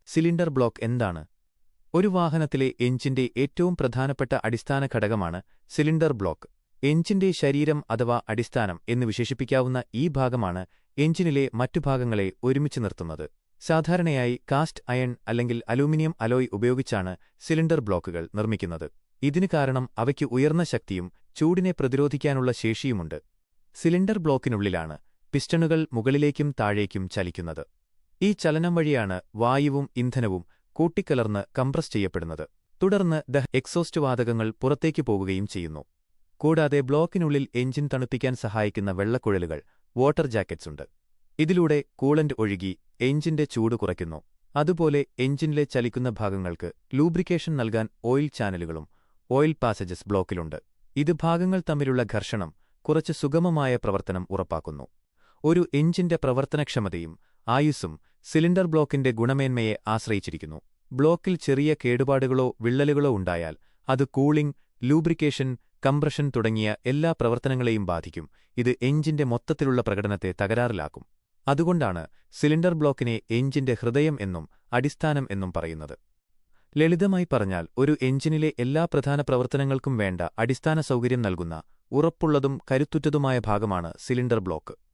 Cylinder block എന്താണ്? ഒരു വാഹനത്തിലെ എഞ്ചിന്റെ ഏറ്റവും പ്രധാനപ്പെട്ട അടിസ്ഥാന ഘടകമാണ് സിലിണ്ടർ ബ്ലോക്ക്. എഞ്ചിന്റെ ശരീരം അഥവാ അടിസ്ഥാനം എന്ന് വിശേഷിപ്പിക്കാവുന്ന ഈ ഭാഗമാണ് എഞ്ചിനിലെ മറ്റു ഭാഗങ്ങളെ ഒരുമിച്ച് നിർത്തുന്നത്. സാധാരണയായി കാസ്റ്റ് അയൺ അല്ലെങ്കിൽ അലൂമിനിയം അലോയ് ഉപയോഗിച്ചാണ് സിലിണ്ടർ ബ്ലോക്കുകൾ നിർമ്മിക്കുന്നത്. ഇതിന് കാരണം അവയ്ക്ക് ഉയർന്ന ശക്തിയും ചൂടിനെ പ്രതിരോധിക്കാനുള്ള ശേഷിയുമുണ്ട്. സിലിണ്ടർ ബ്ലോക്കിനുള്ളിലാണ് പിസ്റ്റണുകൾ മുകളിലേക്കും താഴേക്കും ചലിക്കുന്നത്. ഈ ചലനം വഴിയാണ് വായുവും ഇന്ധനവും കൂട്ടിക്കലർന്ന് കംപ്രസ് ചെയ്യപ്പെടുന്നത്. തുടർന്ന് എക്സോസ്റ്റ് വാതകങ്ങൾ പുറത്തേക്ക് പോകുകയും ചെയ്യുന്നു. കൂടാതെ ബ്ലോക്കിനുള്ളിൽ എഞ്ചിൻ തണുപ്പിക്കാൻ സഹായിക്കുന്ന വെള്ളക്കുഴലുകൾ, വാട്ടർ ജാക്കറ്റ്സ് ഉണ്ട്. ഇതിലൂടെ കൂളന്റ് ഒഴുകി എഞ്ചിന്റെ ചൂട് കുറയ്ക്കുന്നു. അതുപോലെ എഞ്ചിനിലെ ചലിക്കുന്ന ഭാഗങ്ങൾക്ക് ലൂബ്രിക്കേഷൻ നൽകാൻ ഓയിൽ ചാനലുകളും ഓയിൽ പാസേജസ് ബ്ലോക്കിലുണ്ട്. ഇത് ഭാഗങ്ങൾ തമ്മിലുള്ള ഘർഷണം കുറച്ച് സുഗമമായ പ്രവർത്തനം ഉറപ്പാക്കുന്നു. ഒരു എഞ്ചിന്റെ പ്രവർത്തനക്ഷമതയും ആയുസ്സും സിലിണ്ടർ ബ്ലോക്കിന്റെ ഗുണമേന്മയെ ആശ്രയിച്ചിരിക്കുന്നു. ബ്ലോക്കിൽ ചെറിയ കേടുപാടുകളോ വിള്ളലുകളോ ഉണ്ടായാൽ അത് കൂളിംഗ്, ലൂബ്രിക്കേഷൻ, കംപ്രഷൻ തുടങ്ങിയ എല്ലാ പ്രവർത്തനങ്ങളെയും ബാധിക്കും. ഇത് എഞ്ചിന്റെ മൊത്തത്തിലുള്ള പ്രകടനത്തെ തകരാറിലാക്കും. അതുകൊണ്ടാണ് സിലിണ്ടർ ബ്ലോക്കിനെ എഞ്ചിന്റെ ഹൃദയം എന്നും അടിസ്ഥാനം എന്നും പറയുന്നത്. ലളിതമായി പറഞ്ഞാൽ, ഒരു എഞ്ചിനിലെ എല്ലാ പ്രധാന പ്രവർത്തനങ്ങൾക്കും വേണ്ട അടിസ്ഥാന സൗകര്യം നൽകുന്ന ഉറപ്പുള്ളതും കരുത്തുറ്റതുമായ ഭാഗമാണ് സിലിണ്ടർ ബ്ലോക്ക്.